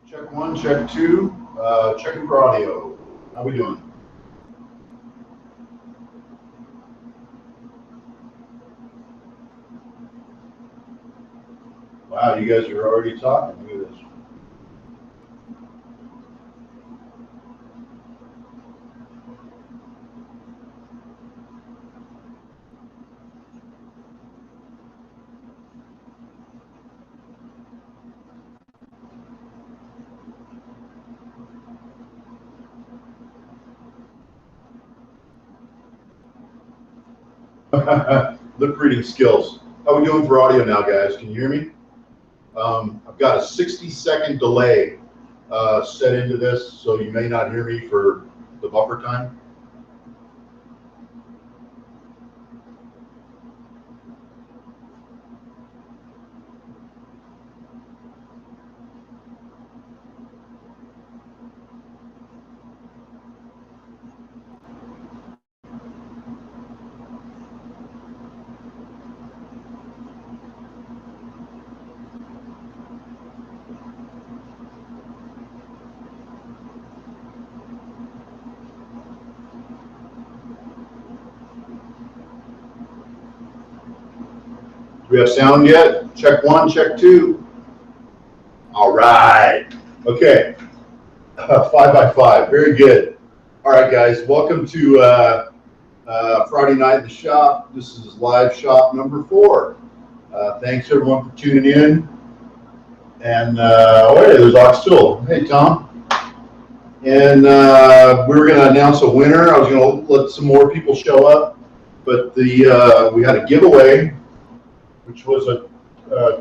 Check one, check two, checking for audio. How we doing? Wow, you guys are already talking. Look at this. Lip reading skills. How we doing for audio now, guys? Can you hear me? I've got a 60-second delay set into this, so you may not hear me for the buffer time. Do we have sound yet? Check one, check two. All right. Okay. 5x5. Very good. All right, guys. Welcome to Friday night in the shop. This is live shop number 4. Thanks everyone for tuning in. And oh, hey, there's Oxtool. Hey, Tom. And we were going to announce a winner. I was going to let some more people show up, but we had a giveaway, which was a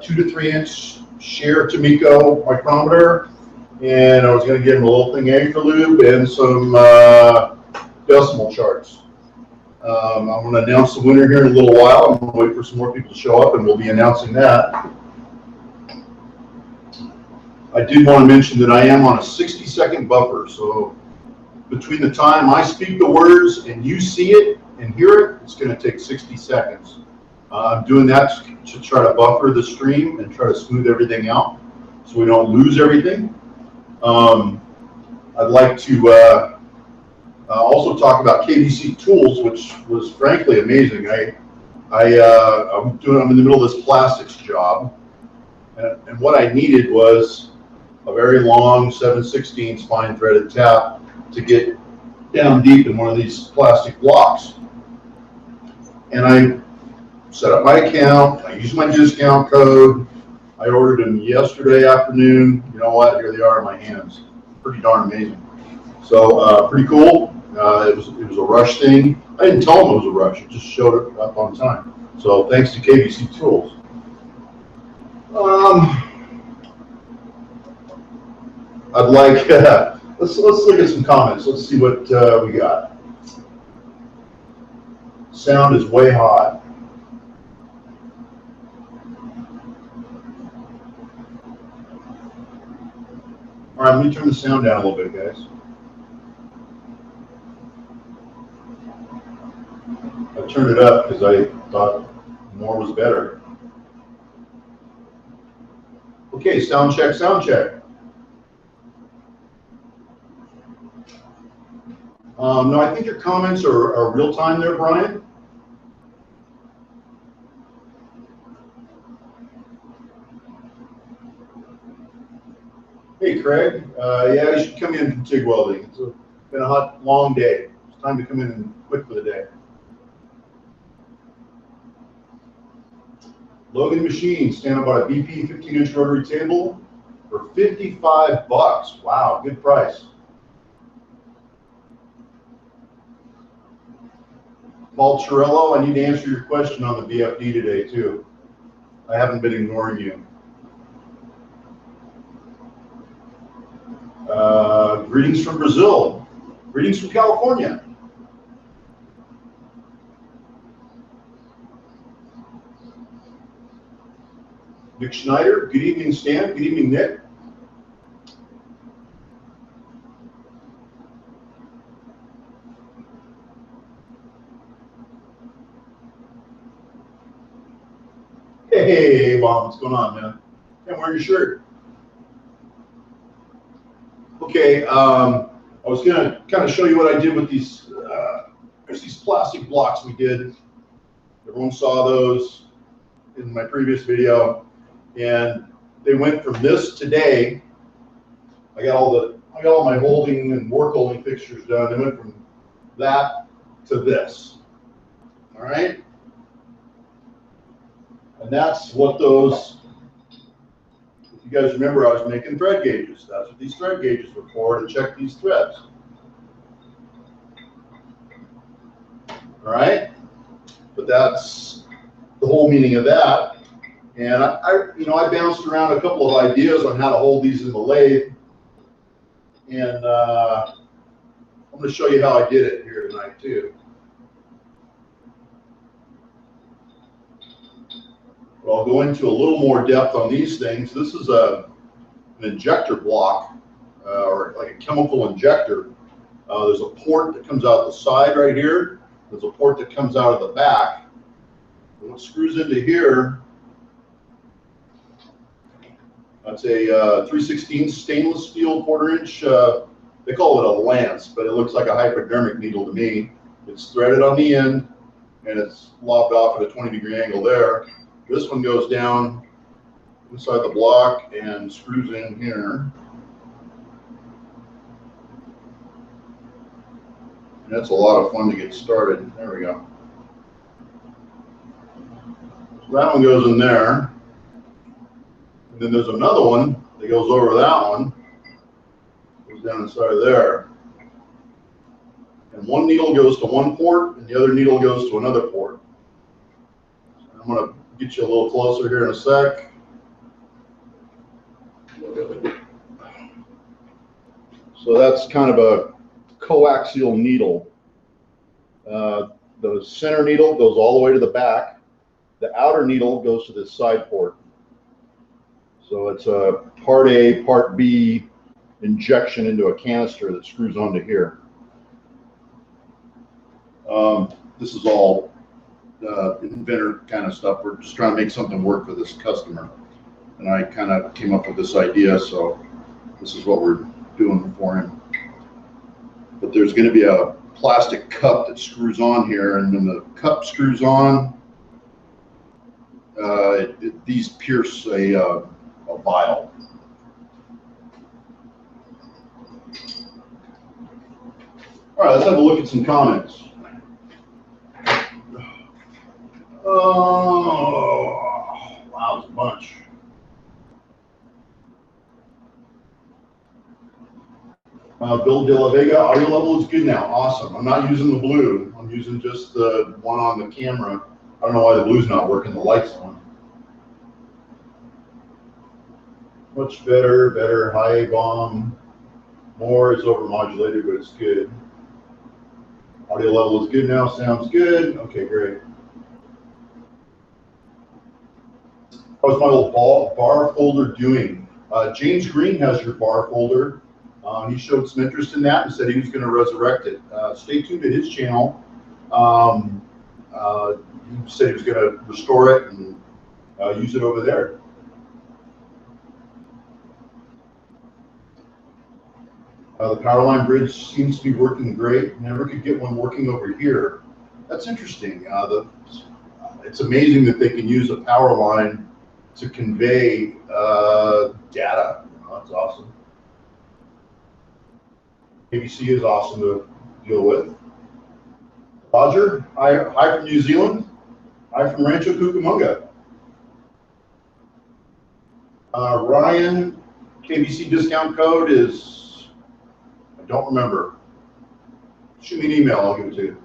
2 to 3 inch Shure Tomiko micrometer, and I was going to give them a little thing anchor lube and some decimal charts. I'm going to announce the winner here in a little while. I'm going to wait for some more people to show up, and we'll be announcing that. I did want to mention that I am on a 60-second buffer, so between the time I speak the words and you see it and hear it, it's going to take 60 seconds. I'm doing that to try to buffer the stream and try to smooth everything out so we don't lose everything. I'd like to also talk about KBC Tools, which was frankly amazing. I'm in the middle of this plastics job, and what I needed was a very long 7/16 fine threaded tap to get down deep in one of these plastic blocks. And I set up my account, I used my discount code, I ordered them yesterday afternoon. You know what, here they are in my hands. Pretty darn amazing. So pretty cool. It was a rush thing. I didn't tell them it was a rush, it just showed up on time. So thanks to KBC Tools. I'd like, let's look at some comments. Let's see what we got. Sound is way hot. All right, let me turn the sound down a little bit, guys. I turned it up because I thought more was better. Okay, sound check, sound check. No, I think your comments are real time there, Brian. Hey, Craig. Yeah, you should come in from TIG welding. It's been a hot, long day. It's time to come in and quit for the day. Logan Machines, stand by a BP 15-inch rotary table for $55. Wow, good price. Paul Chiarello, I need to answer your question on the BFD today, too. I haven't been ignoring you. Greetings from Brazil. Greetings from California. Nick Schneider, good evening, Stan. Good evening, Nick. Hey, Bob, what's going on, man? Can't wear your shirt. Okay, I was gonna kind of show you what I did with these. There's these plastic blocks we did. Everyone saw those in my previous video, and they went from this today. I got all my holding and work holding fixtures done. They went from that to this. All right, and that's what those. If you guys remember, I was making thread gauges. That's what these thread gauges were for, to check these threads. All right, but that's the whole meaning of that. And I bounced around a couple of ideas on how to hold these in the lathe, and I'm going to show you how I did it here tonight too. But I'll go into a little more depth on these things. This is an injector block, or like a chemical injector. There's a port that comes out the side right here. There's a port that comes out of the back. And what screws into here, that's a 3/16 stainless steel 1/4 inch. They call it a lance, but it looks like a hypodermic needle to me. It's threaded on the end, and it's lopped off at a 20-degree angle there. This one goes down inside the block and screws in here. And that's a lot of fun to get started. There we go. So that one goes in there. And then there's another one that goes over that one. Goes down inside of there. And one needle goes to one port, and the other needle goes to another port. So I'm going to get you a little closer here in a sec. So that's kind of a coaxial needle. The center needle goes all the way to the back. The outer needle goes to this side port. So it's a part A, part B injection into a canister that screws onto here. This is all inventor kind of stuff. We're just trying to make something work for this customer. And I kind of came up with this idea, so this is what we're doing for him. But there's going to be a plastic cup that screws on here, and when the cup screws on, these pierce a vial. All right, let's have a look at some comments. Oh, wow, it's a bunch. Bill De La Vega, audio level is good now. Awesome. I'm not using the blue. I'm using just the one on the camera. I don't know why the blue's not working. The light's on. Much better, better. High bomb. More is overmodulated, but it's good. Audio level is good now. Sounds good. Okay, great. How's my little bar folder doing? James Green has your bar folder. He showed some interest in that and said he was going to resurrect it. Stay tuned to his channel. He said he was going to restore it and use it over there. The Powerline bridge seems to be working great. Never could get one working over here. That's interesting. It's amazing that they can use a power line to convey data. That's awesome. ABC is awesome to deal with. Roger, hi from New Zealand. Hi from Rancho Cucamonga. Ryan, KBC discount code is, I don't remember. Shoot me an email, I'll give it to you.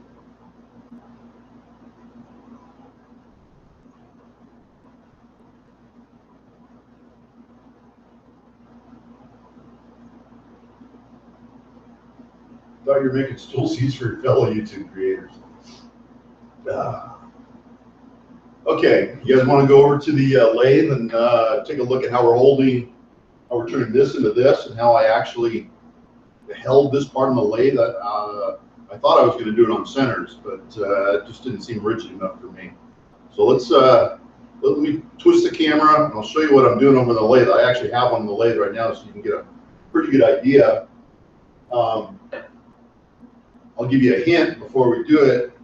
Thought you were making stool seats for your fellow YouTube creators. Okay, you guys want to go over to the lathe and take a look at how we're holding, how we're turning this into this, and how I actually held this part of the lathe. I thought I was going to do it on centers, but it just didn't seem rigid enough for me. So let me twist the camera, and I'll show you what I'm doing over the lathe. I actually have one on the lathe right now, so you can get a pretty good idea I'll give you a hint before we do it.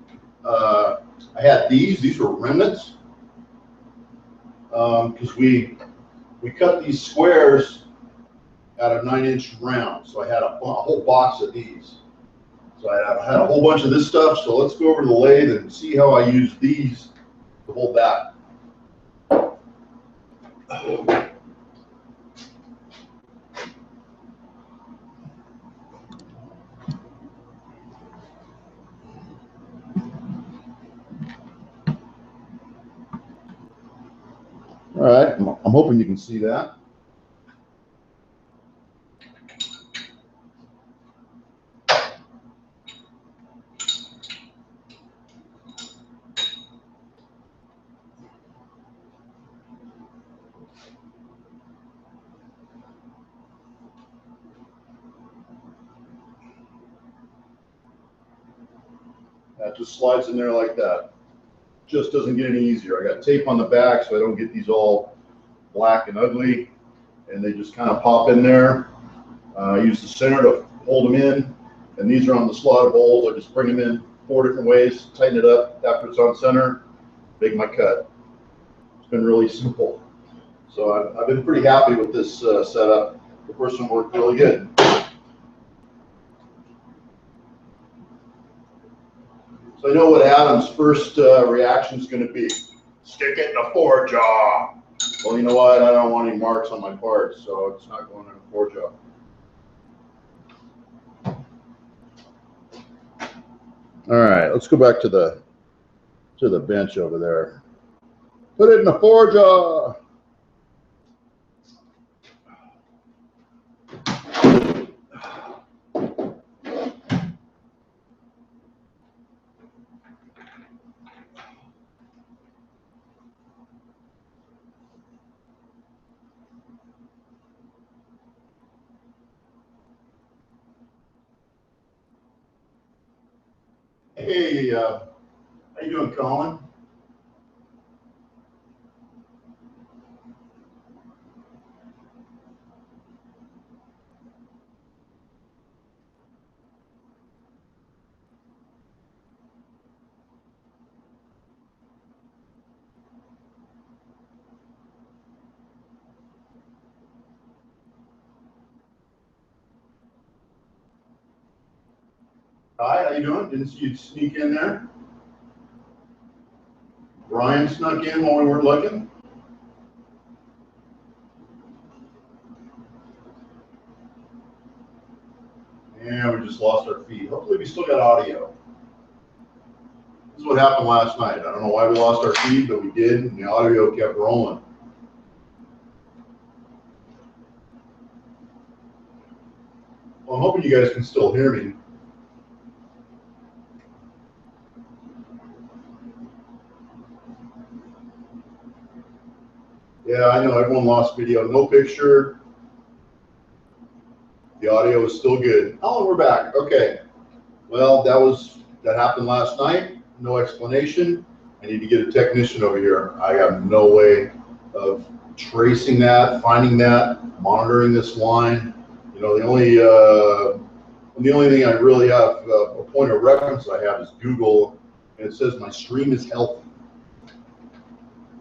I had these were remnants, because we cut these squares out of 9-inch round. So I had a whole box of these. So I had a whole bunch of this stuff. So let's go over to the lathe and see how I use these to hold back. All right, I'm hoping you can see that. That just slides in there like that. Just doesn't get any easier. I got tape on the back so I don't get these all black and ugly, and they just kind of pop in there. I use the center to hold them in, and these are on the slotted holes. I just bring them in 4 different ways, tighten it up after it's on center, make my cut. It's been really simple. So I've been pretty happy with this setup. The first one worked really good. So I know what Adam's first reaction is going to be. Stick it in a 4-jaw. Well, you know what? I don't want any marks on my parts, so it's not going in a 4-jaw. All right, let's go back to the bench over there. Put it in a 4-jaw. Hey, how you doing, Colin? Hi, how you doing? Didn't see you sneak in there. Brian snuck in while we weren't looking. And we just lost our feed. Hopefully we still got audio. This is what happened last night. I don't know why we lost our feed, but we did, and the audio kept rolling. Well, I'm hoping you guys can still hear me. Yeah, I know everyone lost video. No picture. The audio is still good. Oh, we're back. Okay. Well, that happened last night. No explanation. I need to get a technician over here. I have no way of tracing that, finding that, monitoring this line. You know, the only thing I really have a point of reference I have is Google, and it says my stream is healthy.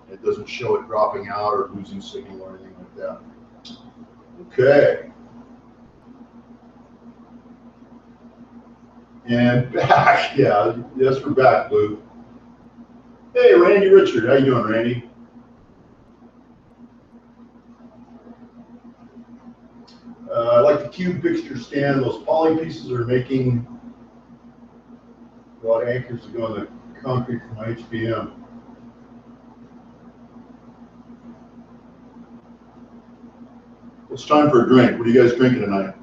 It doesn't show it dropping out or losing signal or anything like that. Okay. And back, yeah, yes, we're back, Blue. Hey, Randy Richard, how you doing, Randy? I like the cube fixture stand. Those poly pieces are making a lot of anchors to go in the concrete for my HPM. It's time for a drink. What are you guys drinking tonight?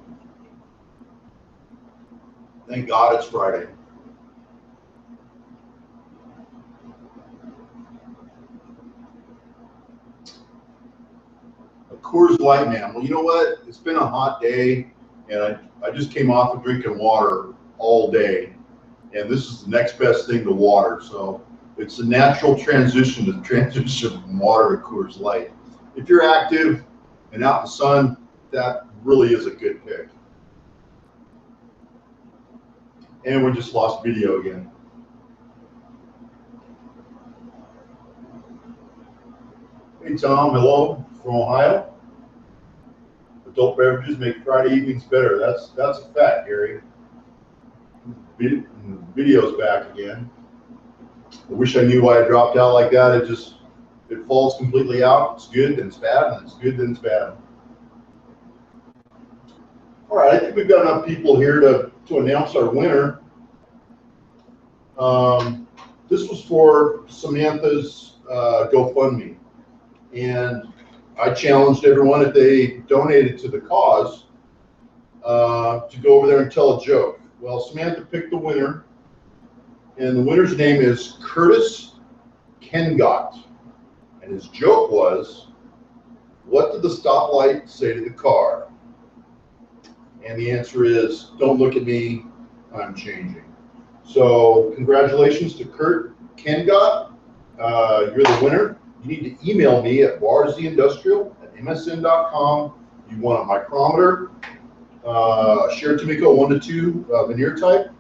Thank God it's Friday. A Coors Light, man. Well, you know what? It's been a hot day, and I just came off of drinking water all day, and this is the next best thing to water. So it's a natural transition to transition from water to Coors Light. If you're active and out in the sun, that really is a good pick. And we just lost video again. Hey Tom, hello from Ohio. Adult beverages make Friday evenings better. That's a fact, Gary. Video's back again. I wish I knew why it dropped out like that. It falls completely out. It's good, then it's bad, and it's good, then it's bad. All right, I think we've got enough people here to announce our winner. This was for Samantha's GoFundMe. And I challenged everyone, if they donated to the cause, to go over there and tell a joke. Well, Samantha picked the winner, and the winner's name is Curtis Kengott. And his joke was, what did the stoplight say to the car? And the answer is, don't look at me, I'm changing. So congratulations to Kurt Kengott. You're the winner. You need to email me at barzindustrial@msn.com. You want a micrometer, Sherry Tomiko 1 to 2 veneer type,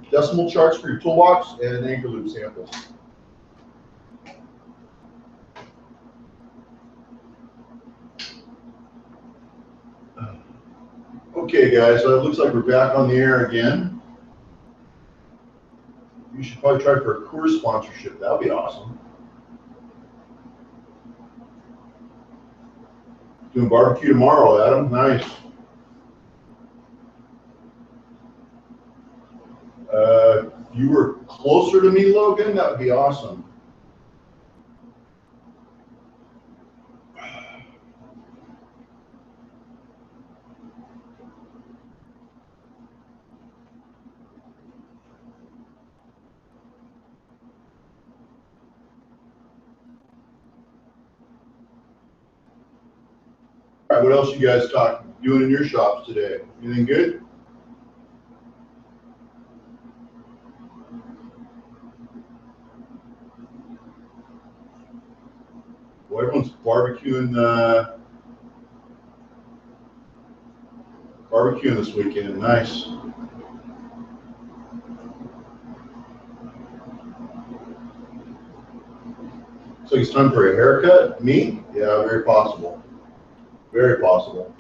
decimal charts for your toolbox, and anchor loop samples. Okay, guys, so it looks like we're back on the air again. You should probably try for a Coors sponsorship. That would be awesome. Doing barbecue tomorrow, Adam. Nice. If you were closer to me, Logan, that would be awesome. All right, what else you guys doing in your shops today? Anything good? Well, everyone's barbecuing this weekend. Nice. Looks like it's time for a haircut. Me? Yeah, very possible. Very possible.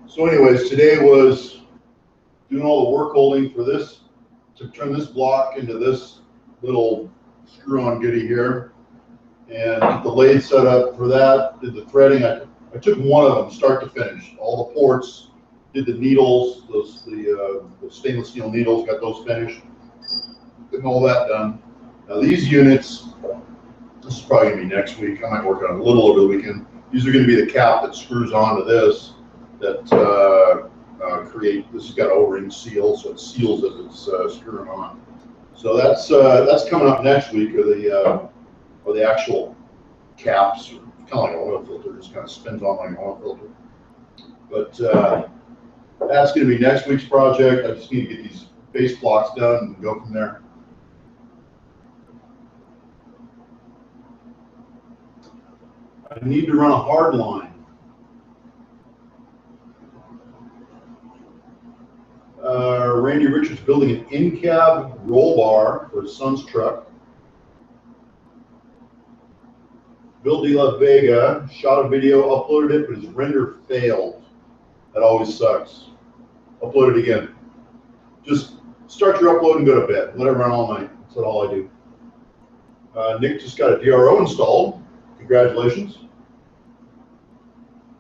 So anyways, today was doing all the work holding for this, to turn this block into this little screw-on goodie here, and get the lathe set up for that, did the threading. I took one of them start to finish, all the ports, did the needles, the stainless steel needles, got those finished. Getting all that done. Now these units, this is probably gonna be next week. I might work on it a little over the weekend. These are gonna be the cap that screws onto this, that this has got an O-ring seal, so it seals as it's screwing on. So that's coming up next week, or the actual caps, kind of like an oil filter, just kind of spins on like an oil filter. But that's gonna be next week's project. I just need to get these base blocks done and go from there. I need to run a hard line. Randy Richards building an in-cab roll bar for his son's truck. Bill De La Vega shot a video, uploaded it, but his render failed. That always sucks. Upload it again. Just start your upload and go to bed. Let it run all night. That's all I do. Nick just got a DRO installed. Congratulations.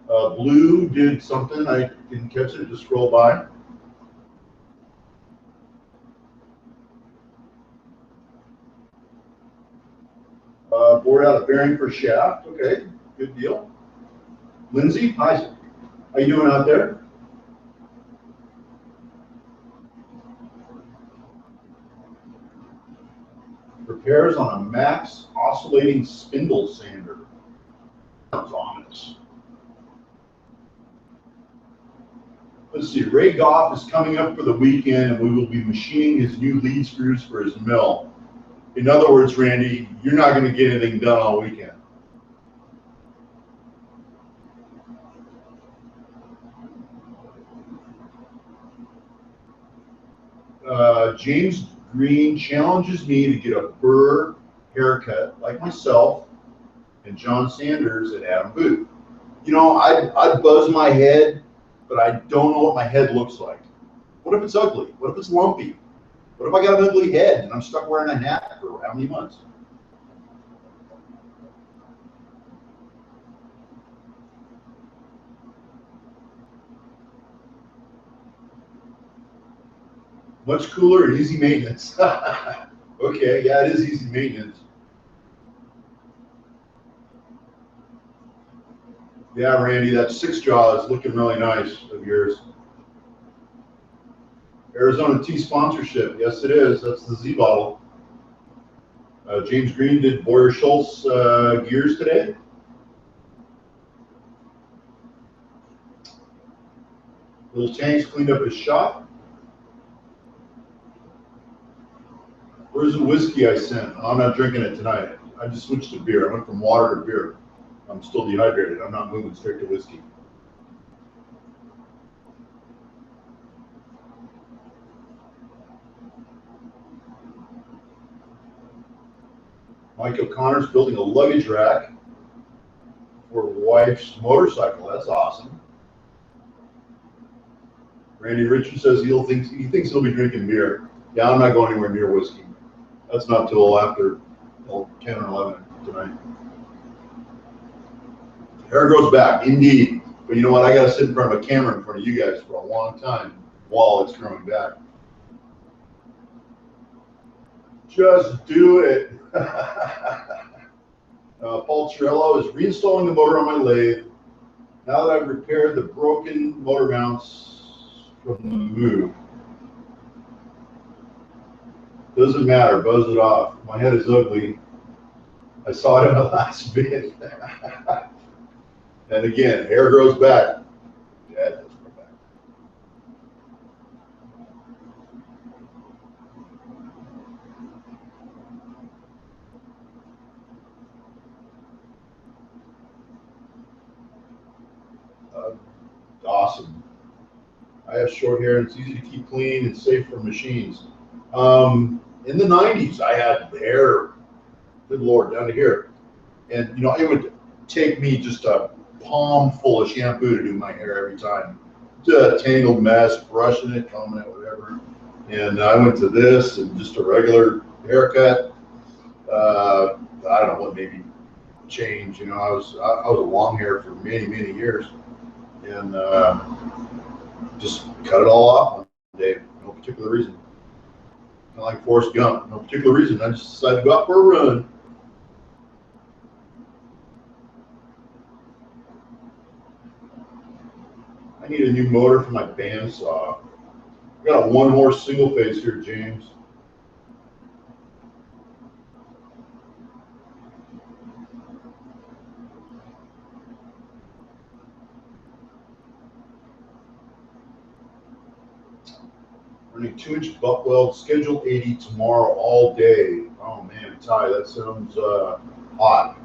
Blue did something. I didn't catch it. It just scrolled by. Bored out a bearing for shaft. Okay, good deal. Lindsay, hi. How you doing out there? Repairs on a Max oscillating spindle sander. That's ominous. Let's see, Ray Goff is coming up for the weekend, and we will be machining his new lead screws for his mill. In other words, Randy, you're not going to get anything done all weekend. James Green challenges me to get a Burr haircut like myself and John Sanders and Adam Booth. You know, I'd buzz my head, but I don't know what my head looks like. What if it's ugly? What if it's lumpy? What if I got an ugly head and I'm stuck wearing a hat for how many months? Much cooler and easy maintenance. Okay, yeah, it is easy maintenance. Yeah, Randy, that six jaw is looking really nice of yours. Arizona Tea sponsorship. Yes, it is. That's the Z bottle. James Green did Boyer Schultz gears today. Little Tanks cleaned up his shop. Where's the whiskey I sent? Oh, I'm not drinking it tonight. I just switched to beer. I went from water to beer. I'm still dehydrated. I'm not moving straight to whiskey. Mike O'Connor's building a luggage rack for wife's motorcycle. That's awesome. Randy Richards says he thinks he'll be drinking beer. Yeah, I'm not going anywhere near whiskey. That's not till after 10 or 11 tonight. Hair grows back, indeed. But you know what? I got to sit in front of a camera in front of you guys for a long time while it's growing back. Just do it. Paul Chiarello is reinstalling the motor on my lathe. Now that I've repaired the broken motor mounts from the move. Doesn't matter, buzz it off. My head is ugly. I saw it in the last vid. And again, hair grows back. Yeah, it does grow back. Awesome. I have short hair and it's easy to keep clean and safe from machines. In the 90s, I had hair, good Lord, down to here. And, you know, it would take me just a palm full of shampoo to do my hair every time. Just a tangled mess, brushing it, combing it, whatever. And I went to this and just a regular haircut. I don't know what maybe changed. You know, I was a long hair for many, many years. And just cut it all off one day, no particular reason. Kind of like Forrest Gump, no particular reason. I just decided to go out for a run. I need a new motor for my bandsaw. I got a one horse single phase here, James. Running 2-inch butt weld, scheduled 80 tomorrow all day. Oh man, Ty, that sounds hot.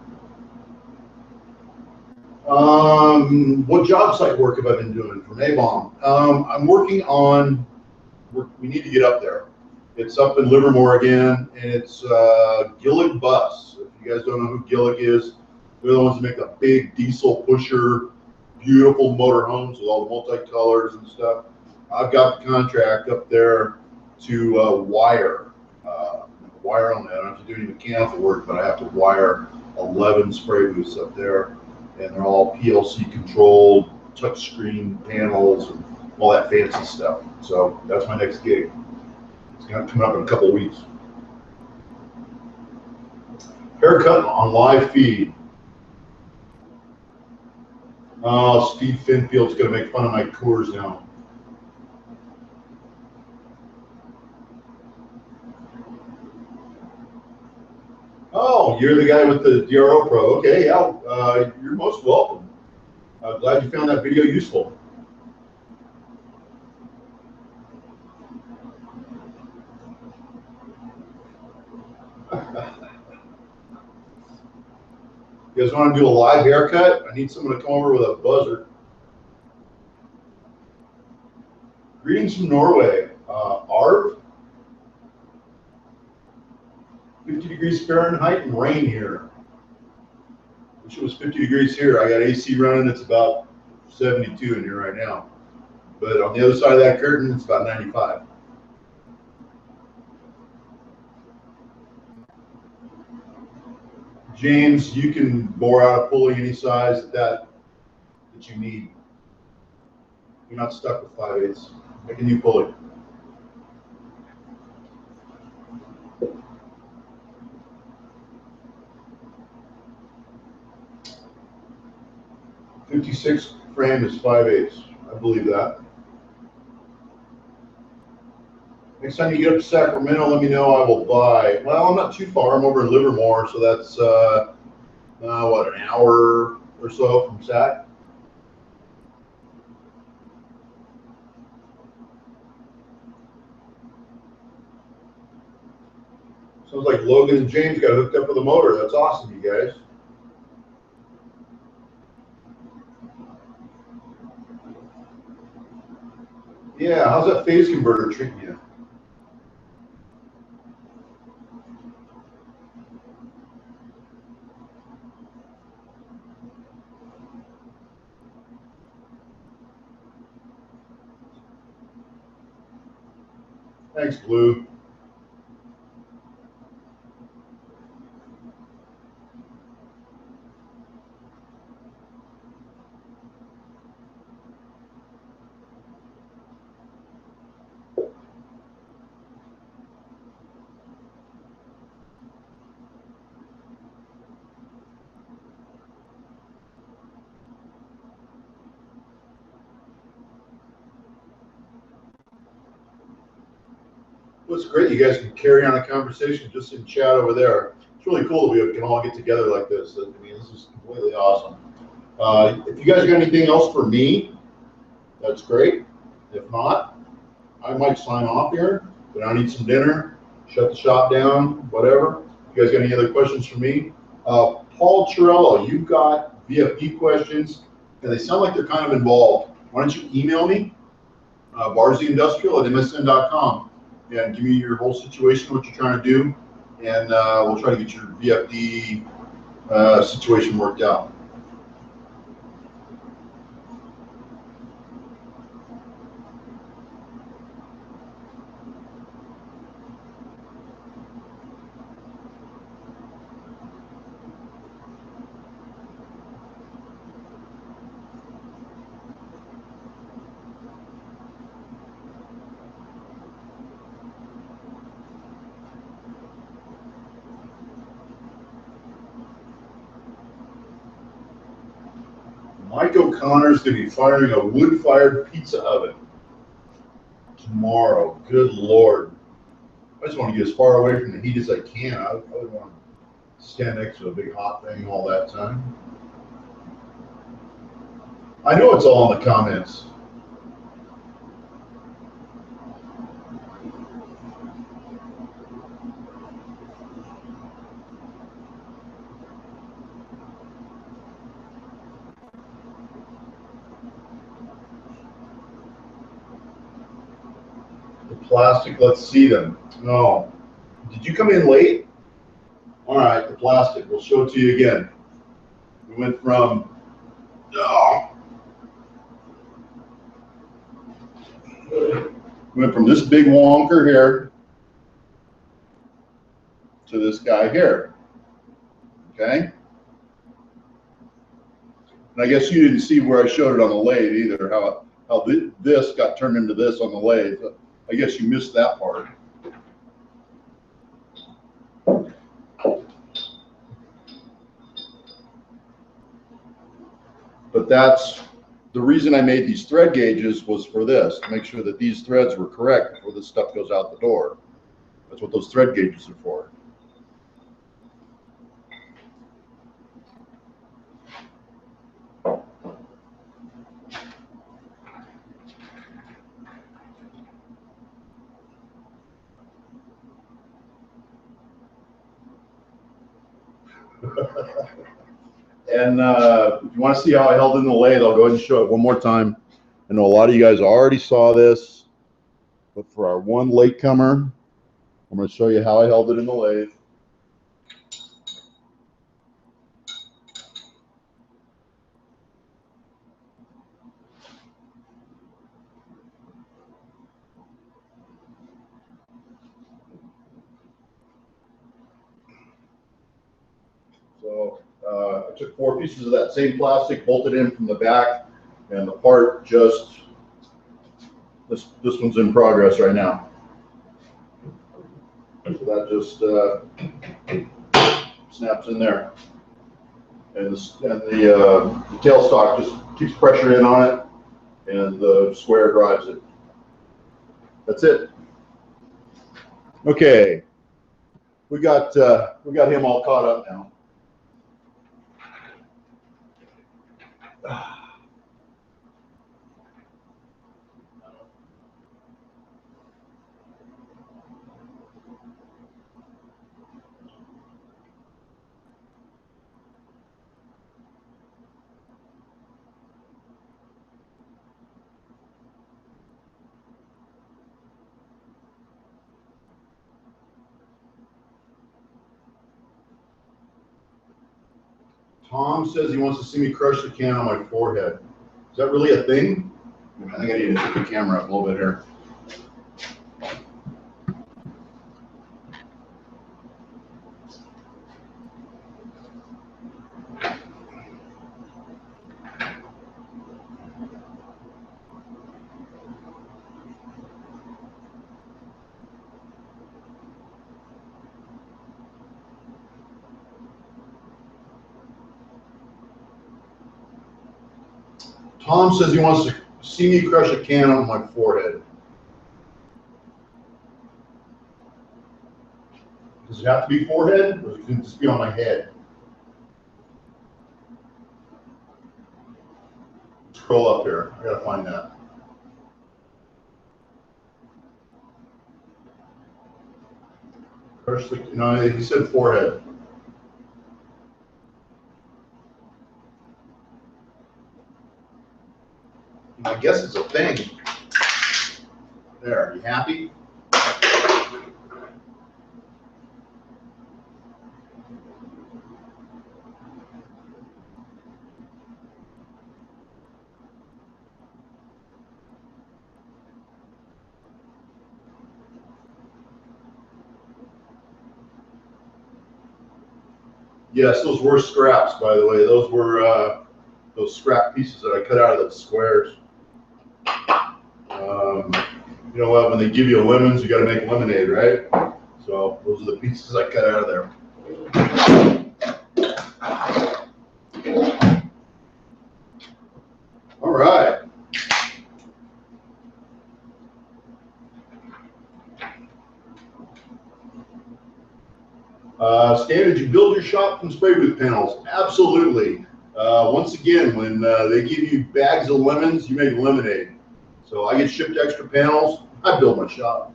What job site work have I been doing from A-Bomb? I'm working on, we need to get up there. It's up in Livermore again, and it's Gillig Bus. If you guys don't know who Gillig is, they're the ones that make the big diesel pusher, beautiful motorhomes with all the multicolors and stuff. I've got the contract up there to wire on that. I don't have to do any mechanical work, but I have to wire 11 spray booths up there, and they're all PLC controlled, touchscreen panels, and all that fancy stuff. So that's my next gig. It's going to come up in a couple of weeks. Haircut on live feed. Oh, Steve Finfield's going to make fun of my Coors now. Oh, you're the guy with the DRO Pro. Okay, yeah, you're most welcome. Glad you found that video useful. You guys want to do a live haircut? I need someone to come over with a buzzer. Greetings from Norway. Arv, 50 degrees Fahrenheit and rain here. Wish it was 50 degrees here. I got AC running. It's about 72 in here right now. But on the other side of that curtain, it's about 95. James, you can bore out a pulley any size that you need. You're not stuck with 5/8. Make a new pulley. .56 frame is 5/8. I believe that. Next time you get up to Sacramento, let me know. I will buy. Well, I'm not too far. I'm over in Livermore, so that's what, an hour or so from Sac. Sounds like Logan and James got hooked up with a motor. That's awesome, you guys. Yeah, how's that phase converter treating you? Thanks, Blue. What's great, you guys can carry on a conversation just in chat over there. It's really cool that we can all get together like this. I mean, this is completely awesome. If you guys got anything else for me, that's great. If not, I might sign off here, but I need some dinner, shut the shop down, whatever. You guys got any other questions for me? Paul Chirello, you've got VFD questions, and they sound like they're kind of involved. Why don't you email me, barzeindustrial@msn.com, and give me your whole situation, what you're trying to do, and we'll try to get your VFD situation worked out. Mike O'Connor's going to be firing a wood-fired pizza oven tomorrow. Good Lord. I just want to get as far away from the heat as I can. I wouldn't want to stand next to a big hot thing all that time. I know it's all in the comments. Plastic, let's see them. No. Did you come in late? All right, the plastic. We'll show it to you again. We went from this big wonker here to this guy here. Okay? And I guess you didn't see where I showed it on the lathe either, how this got turned into this on the lathe. I guess you missed that part. But that's the reason I made these thread gauges, was for this, to make sure that these threads were correct before this stuff goes out the door. That's what those thread gauges are for. And if you want to see how I held in the lathe, I'll go ahead and show it one more time. I know a lot of you guys already saw this, but for our one latecomer, I'm going to show you how I held it in the lathe. So I took 4 pieces of that same plastic, bolted in from the back, and the part just, this one's in progress right now. So that just snaps in there. And the tailstock just keeps pressure in on it, and the square drives it. That's it. Okay, we got him all caught up now. Tom says he wants to see me crush the can on my forehead. Is that really a thing? I think I need to pick the camera up a little bit here. Tom says he wants to see me crush a can on my forehead. Does it have to be forehead, or can it just be on my head? Scroll up here. I gotta find that. Crush the, no, he said forehead. I guess it's a thing. There, you happy? Yes, those were scraps, by the way. Those were those scrap pieces that I cut out of the squares. You know what? When they give you lemons, you got to make lemonade, right? So those are the pieces I cut out of there. All right. Stan, did you build your shop from spray booth panels? Absolutely. Once again, when they give you bags of lemons, you make lemonade. So I get shipped extra panels, I build my shop.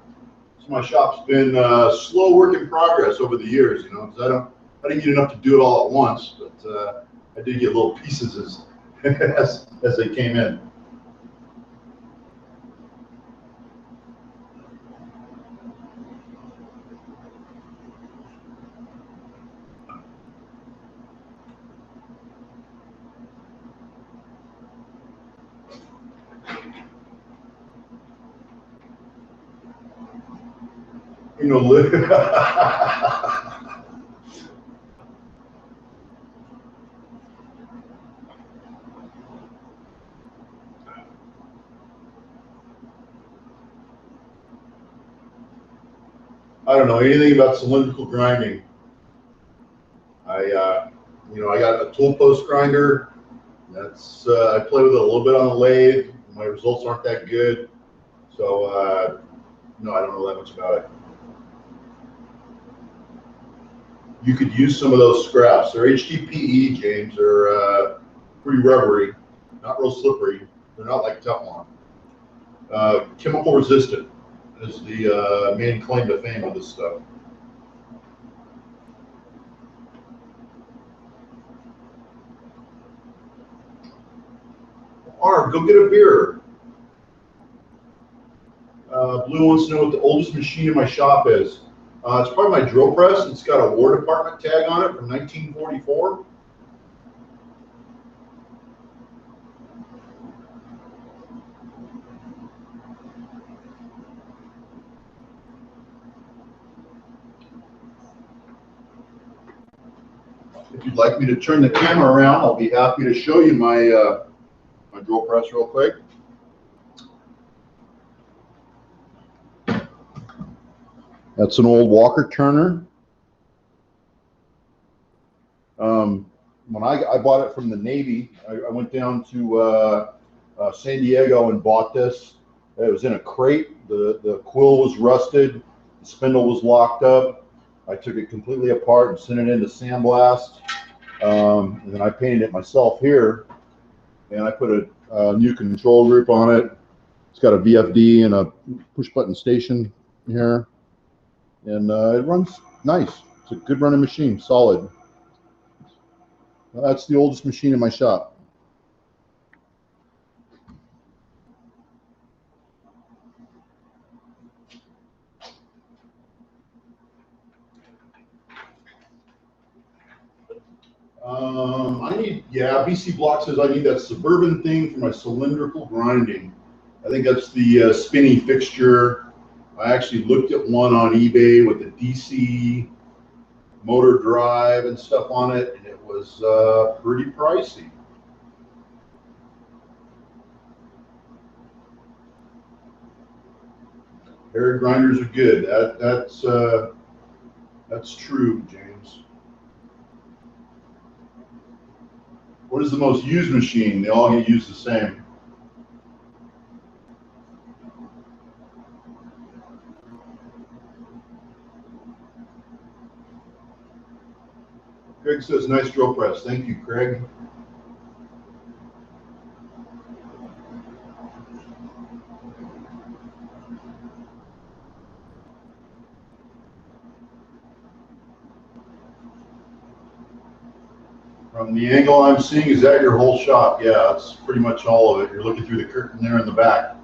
So my shop's been slow work in progress over the years, you know, because I didn't get enough to do it all at once, but I did get little pieces as they came in. You know, I don't know anything about cylindrical grinding. You know, I got a tool post grinder. That's I play with it a little bit on the lathe. My results aren't that good, so no, I don't know that much about it. You could use some of those scraps. They're HDPE, James. They're pretty rubbery, not real slippery. They're not like Teflon. Chemical resistant is the main claim to fame of this stuff. Arv, go get a beer. Blue wants to know what the oldest machine in my shop is. It's probably my drill press. It's got a War Department tag on it from 1944. If you'd like me to turn the camera around, I'll be happy to show you my my drill press real quick. That's an old Walker Turner. When I bought it from the Navy, I went down to San Diego and bought this. It was in a crate. The quill was rusted. The spindle was locked up. I took it completely apart and sent it into sandblast. And then I painted it myself here. And I put a new control group on it. It's got a VFD and a push button station here. And it runs nice. It's a good running machine, solid. That's the oldest machine in my shop. BC Block says I need that Suburban thing for my cylindrical grinding. I think that's the spinny fixture. I actually looked at one on eBay with a DC motor drive and stuff on it, and it was pretty pricey. Air grinders are good. That's true, James. What is the most used machine? They all get used the same. Craig says, nice drill press. Thank you, Craig. From the angle I'm seeing, is that your whole shop? Yeah, that's pretty much all of it. You're looking through the curtain there in the back.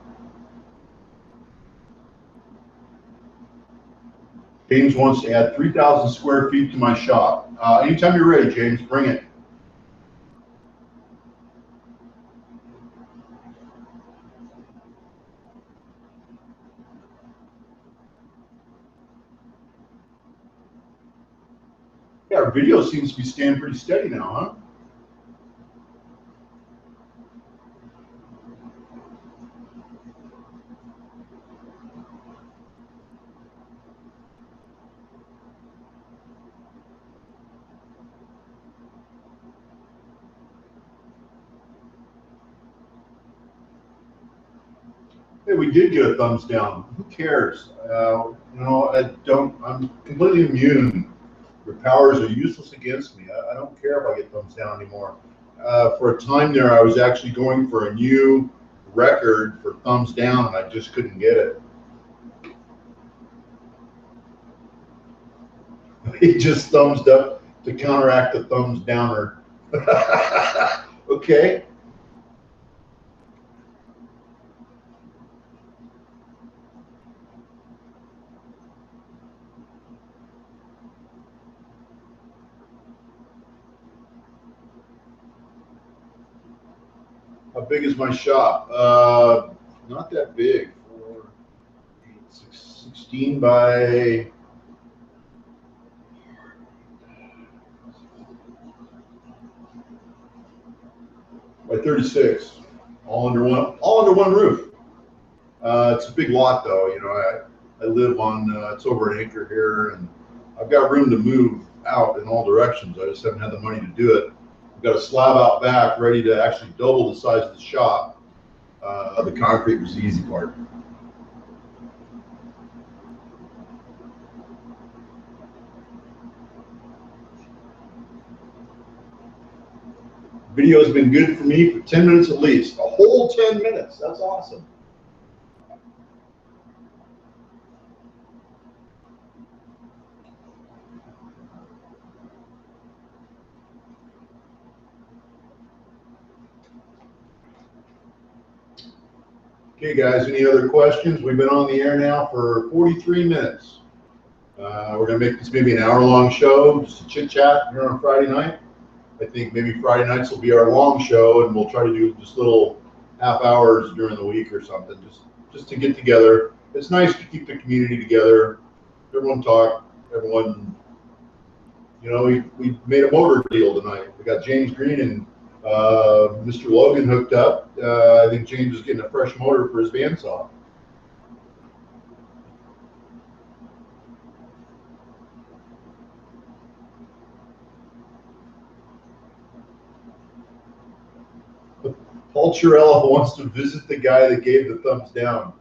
James wants to add 3,000 square feet to my shop. Anytime you're ready, James, bring it. Yeah, our video seems to be staying pretty steady now, huh? Hey, we did get a thumbs down. Who cares? I'm completely immune. Your powers are useless against me. I don't care if I get thumbs down anymore. For a time there, I was actually going for a new record for thumbs down, and I just couldn't get it. He just thumbs up to counteract the thumbs downer. Okay. How big is my shop? Not that big. 16 by 36, all under one roof. It's a big lot, though. You know, I live on it's over an acre here, and I've got room to move out in all directions. I just haven't had the money to do it. I've got a slab out back ready to actually double the size of the shop. The concrete was the easy part. Video has been good for me for 10 minutes at least. A whole 10 minutes. That's awesome. Okay, guys, any other questions? We've been on the air now for 43 minutes. We're going to make this maybe an hour-long show, just a chit-chat here on Friday night. I think maybe Friday nights will be our long show, and we'll try to do just little half hours during the week or something, just to get together. It's nice to keep the community together. Everyone talk, everyone You know, we made a motor deal tonight. We got James Green and Mr. Logan hooked up. I think James is getting a fresh motor for his bandsaw. Paul Chirella wants to visit the guy that gave the thumbs down.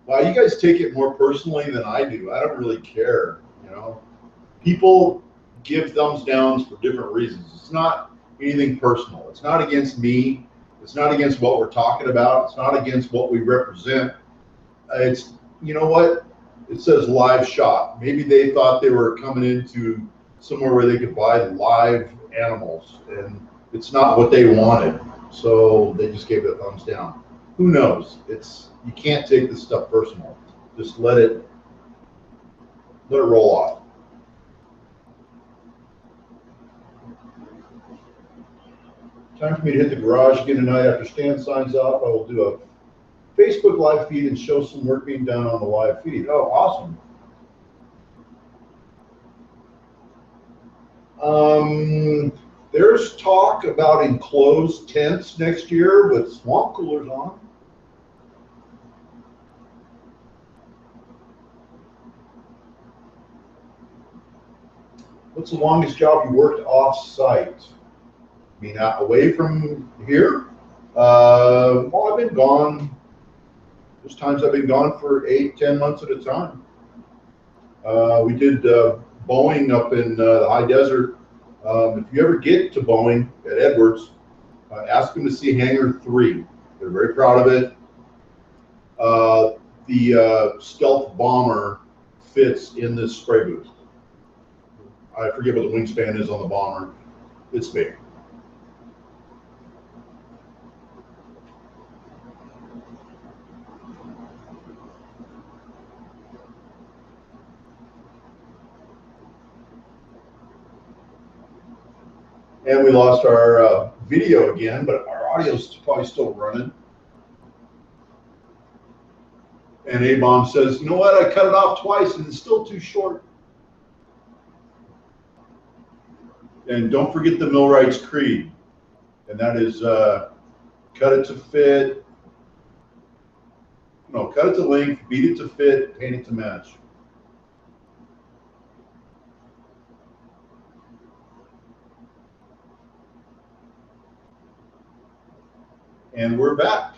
Wow, you guys take it more personally than I do. I don't really care, you know. People give thumbs downs for different reasons. It's not anything personal. It's not against me. It's not against what we're talking about. It's not against what we represent. It's, you know what? It says live shot. Maybe they thought they were coming into somewhere where they could buy live animals, and it's not what they wanted. So they just gave it a thumbs down. Who knows? You can't take this stuff personal. Just let it roll off. Time for me to hit the garage again tonight after Stan signs off. I will do a Facebook live feed and show some work being done on the live feed. Oh, awesome. There's talk about enclosed tents next year with swamp coolers on. What's the longest job you worked off-site? I mean, away from here? Well, I've been gone. There's times I've been gone for 8-10 months at a time. We did Boeing up in the high desert. If you ever get to Boeing at Edwards, ask them to see Hangar 3. They're very proud of it. The stealth bomber fits in this spray booth. I forget what the wingspan is on the bomber. It's big. And we lost our video again, but our audio is probably still running. And A-Bomb says, you know what, I cut it off twice and it's still too short. And don't forget the Millwright's Creed. And that is cut it to fit. No, cut it to length, beat it to fit, paint it to match. And we're back.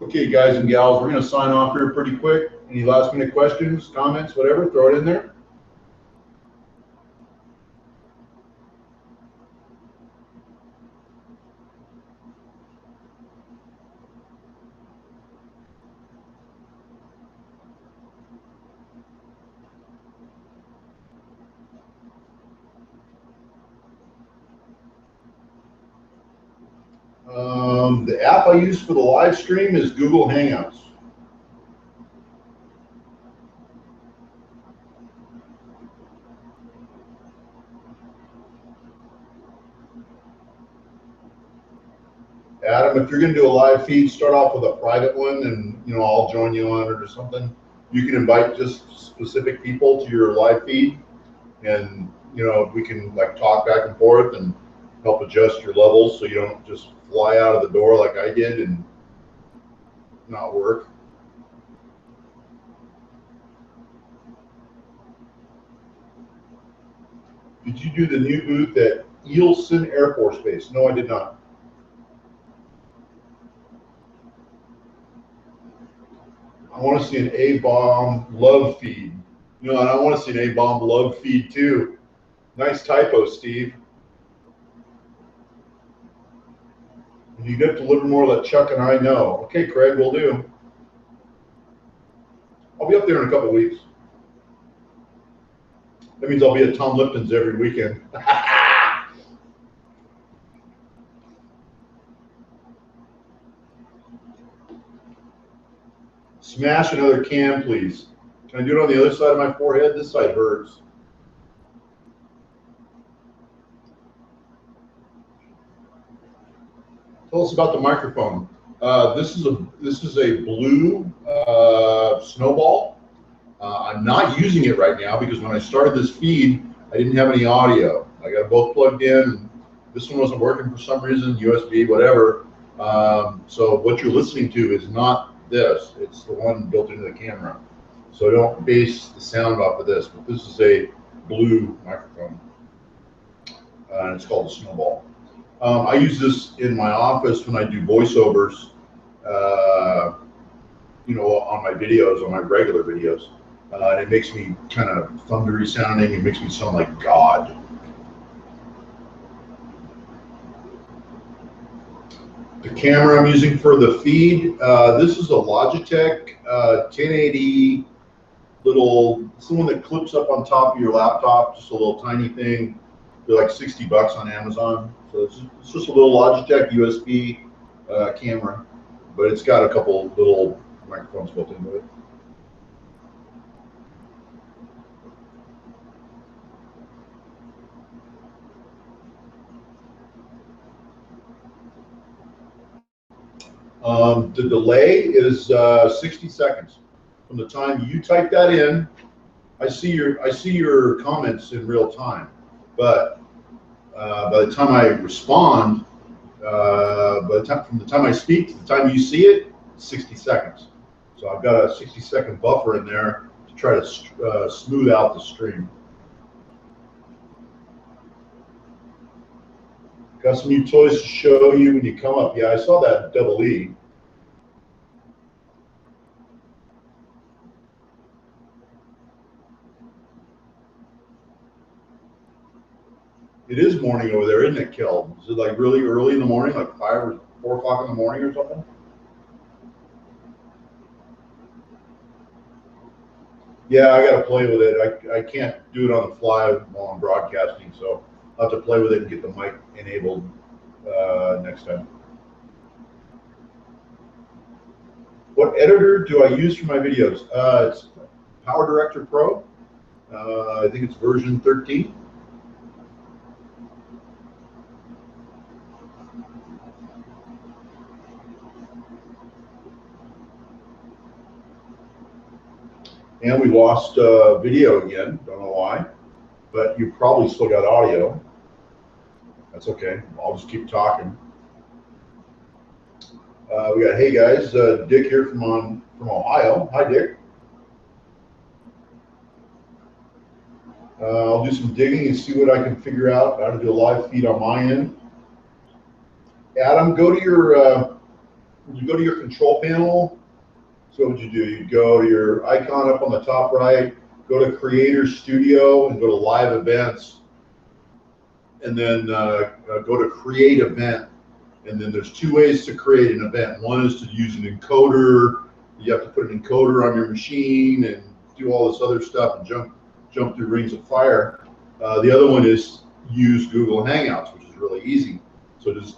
Okay, guys and gals, we're going to sign off here pretty quick. Any last minute questions, comments, whatever, throw it in there. The app I use for the live stream is Google Hangouts. Adam, if you're going to do a live feed, start off with a private one, and I'll join you on it or something. You can invite just specific people to your live feed, and we can talk back and forth and help adjust your levels so you don't just fly out of the door like I did and not work. Did you do the new booth at Eielson Air Force Base? No, I did not. I want to see an A-Bomb love feed. And I want to see an A-Bomb love feed too. Nice typo, Steve. You get to Livermore, let Chuck and I know. Okay, Craig, will do. I'll be up there in a couple of weeks. That means I'll be at Tom Lipton's every weekend. Smash another can, please. Can I do it on the other side of my forehead? This side hurts. Tell us about the microphone. This is a blue snowball. I'm not using it right now because when I started this feed, I didn't have any audio. I got both plugged in. This one wasn't working for some reason, USB, whatever. So what you're listening to is not this. It's the one built into the camera. So don't base the sound off of this. But this is a blue microphone, and it's called the Snowball. I use this in my office when I do voiceovers, on my videos, on my regular videos. And it makes me kind of thundery sounding. It makes me sound like God. The camera I'm using for the feed, this is a Logitech 1080 it's the one that clips up on top of your laptop, just a little tiny thing. They're like $60 on Amazon. So it's just a little Logitech USB camera, but it's got a couple little microphones built into it. The delay is 60 seconds from the time you type that in. I see your comments in real time, but by the time I respond, from the time I speak to the time you see it, 60 seconds. So I've got a 60-second buffer in there to try to smooth out the stream. Got some new toys to show you when you come up. Yeah, I saw that Double E. It is morning over there, isn't it, Kel? Is it like really early in the morning, like 5 or 4 o'clock in the morning or something? Yeah, I got to play with it. I can't do it on the fly while I'm broadcasting, so I'll have to play with it and get the mic enabled next time. What editor do I use for my videos? It's PowerDirector Pro. I think it's version 13. And we lost video again, don't know why, but you probably still got audio. That's okay, I'll just keep talking. We got, hey guys, Dick here from Ohio. Hi, Dick. I'll do some digging and see what I can figure out how to do a live feed on my end. Adam, go to your control panel. So what would you do? You'd go to your icon up on the top right, go to Creator Studio and go to Live Events, and then go to Create Event. And then there's 2 ways to create an event. One is to use an encoder. You have to put an encoder on your machine and do all this other stuff and jump through rings of fire. The other one is use Google Hangouts, which is really easy. So just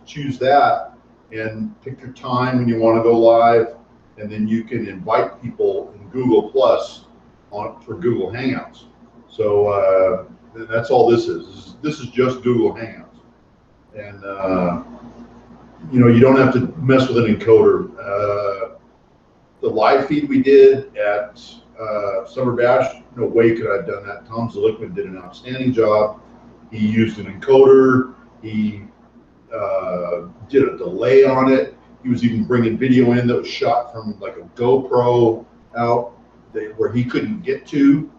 choose that and pick your time when you want to go live. And then you can invite people in Google Plus for Google Hangouts. So that's all this is. This is just Google Hangouts. And you don't have to mess with an encoder. The live feed we did at Summer Bash, no way could I have done that. Tom Zlickman did an outstanding job. He used an encoder. He did a delay on it. He was even bringing video in that was shot from like a GoPro out where he couldn't get to.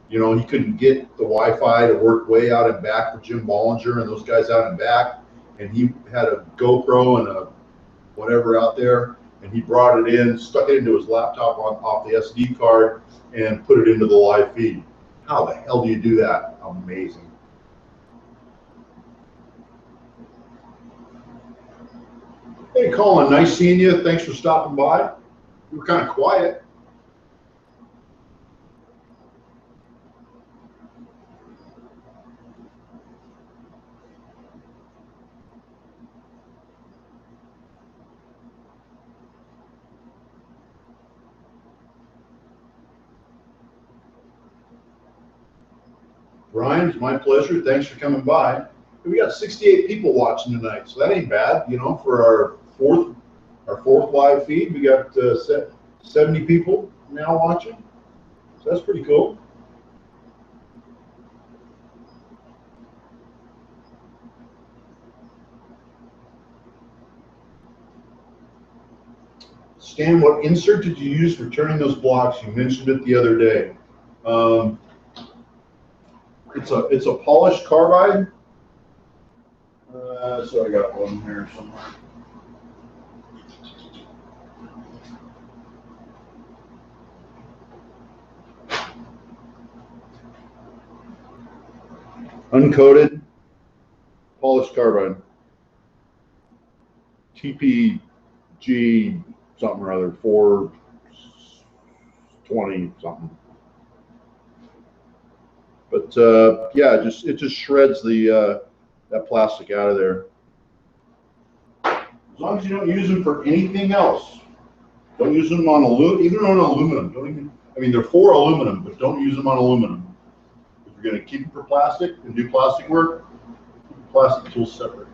He couldn't get the Wi-Fi to work way out and back for Jim Bollinger and those guys out and back. And he had a GoPro and a whatever out there, and he brought it in, stuck it into his laptop off the SD card, and put it into the live feed. How the hell do you do that? Amazing. Hey, Colin, nice seeing you. Thanks for stopping by. You were kind of quiet. Brian, it's my pleasure. Thanks for coming by. We got 68 people watching tonight, so that ain't bad, for our 4th live feed. We got 70 people now watching. So that's pretty cool. Stan, what insert did you use for turning those blocks? You mentioned it the other day. It's a polished carbide. So I got one here somewhere. Uncoated polished carbide. TPG something or other, 420 something. But yeah, it just shreds the that plastic out of there. As long as you don't use them for anything else. Don't use them on even on aluminum. I mean, they're for aluminum, but don't use them on aluminum. If you're going to keep them for plastic and do plastic work, keep the plastic tools separate.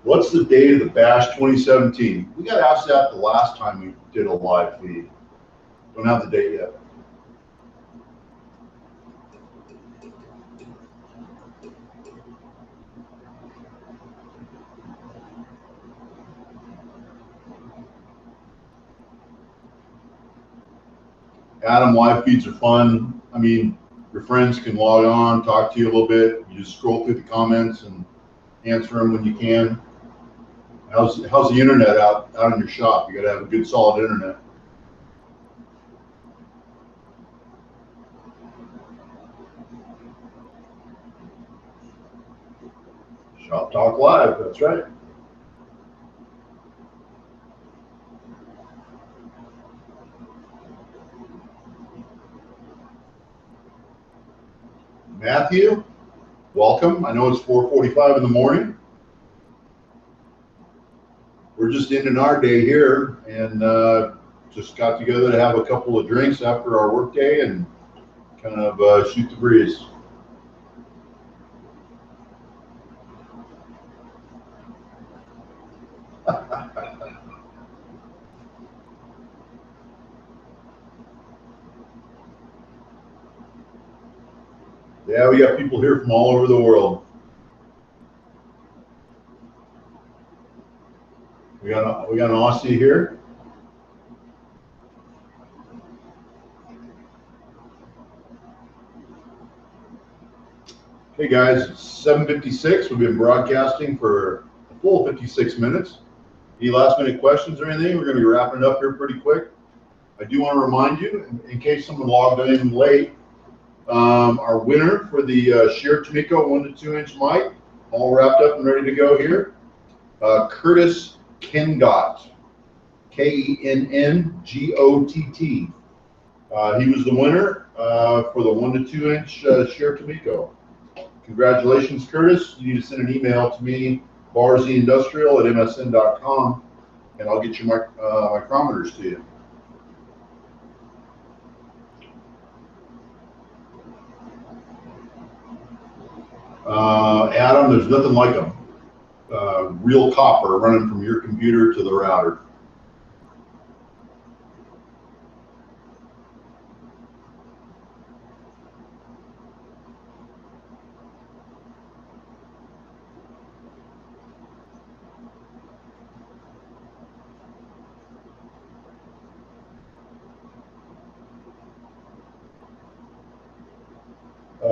What's the date of the Bash 2017? We got asked that the last time we did a live feed. Don't have the date yet. Adam, live feeds are fun. I mean, your friends can log on, talk to you a little bit. You just scroll through the comments and answer them when you can. How's the internet out in your shop? You got to have a good, solid internet. Shop Talk Live, that's right. Matthew, welcome. I know it's 4:45 in the morning. We're just ending our day here and just got together to have a couple of drinks after our work day and kind of shoot the breeze. Yeah, we got people here from all over the world. We got an Aussie here. Hey guys, it's 7:56. We've been broadcasting for a full 56 minutes. Any last minute questions or anything? We're going to be wrapping it up here pretty quick. I do want to remind you, in case someone logged in late, our winner for the Shure Tomiko 1 to 2 inch mic, all wrapped up and ready to go here. Curtis Kengott, Kennngott. He was the winner for the 1 to 2 inch Shure Tomiko. Congratulations, Curtis. You need to send an email to me, barzindustrial@msn.com, and I'll get your micrometers to you. Adam, there's nothing like a real copper running from your computer to the router.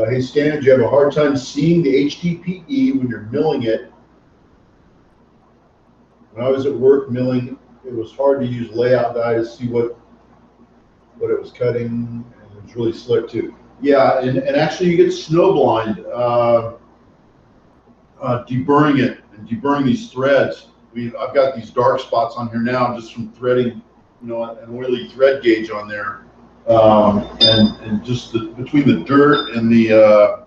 Hey Stan, do you have a hard time seeing the HDPE when you're milling it? When I was at work milling, it was hard to use layout die to see what it was cutting, and it was really slick too. Yeah, and actually you get snowblind deburring it and deburring these threads. I've got these dark spots on here now just from threading, an oily thread gauge on there. And just between the dirt and the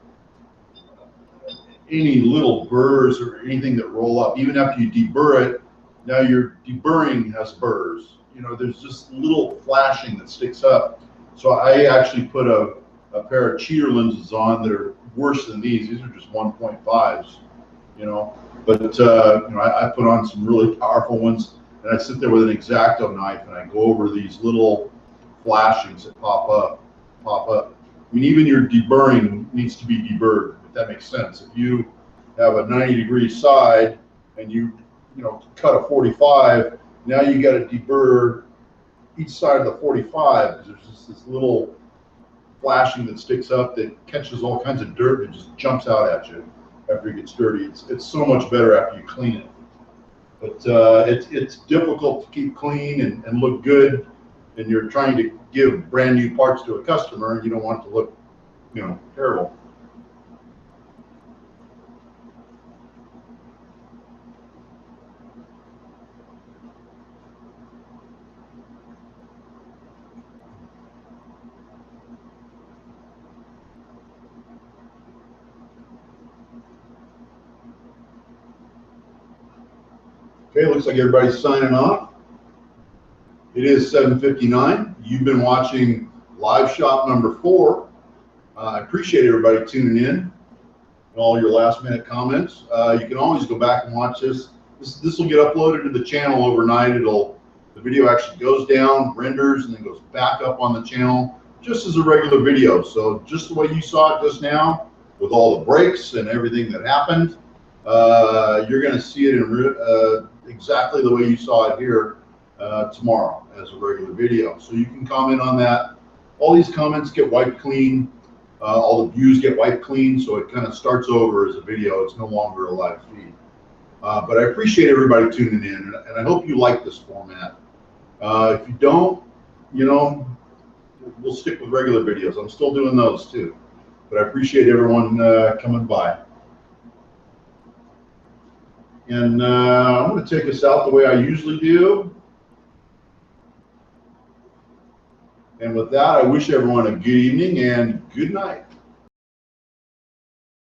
any little burrs or anything that roll up, even after you deburr it, now your deburring has burrs. There's just little flashing that sticks up. So I actually put a pair of cheater lenses on that are worse than these. These are just 1.5s, you know. But I put on some really powerful ones, and I sit there with an X-Acto knife and I go over these little flashings that pop up. I mean, even your deburring needs to be deburred, if that makes sense. If you have a 90-degree side and you cut a 45, now you got to deburr each side of the 45 because there's just this little flashing that sticks up that catches all kinds of dirt and just jumps out at you after it gets dirty. It's so much better after you clean it. But it's difficult to keep clean and look good, and you're trying to give brand new parts to a customer and you don't want it to look, terrible. Okay, looks like everybody's signing off. It is 7:59. You've been watching Live Shop number 4. I appreciate everybody tuning in and all your last minute comments. You can always go back and watch this. This will get uploaded to the channel overnight. The video actually goes down, renders, and then goes back up on the channel just as a regular video. So just the way you saw it just now, with all the breaks and everything that happened, you're going to see it in exactly the way you saw it here tomorrow as a regular video. So you can comment on that. All these comments get wiped clean. All the views get wiped clean, so it kind of starts over as a video. It's no longer a live feed. But I appreciate everybody tuning in, and I hope you like this format. If you don't, we'll stick with regular videos. I'm still doing those too. But I appreciate everyone coming by. And I'm going to take us out the way I usually do. And with that, I wish everyone a good evening and good night.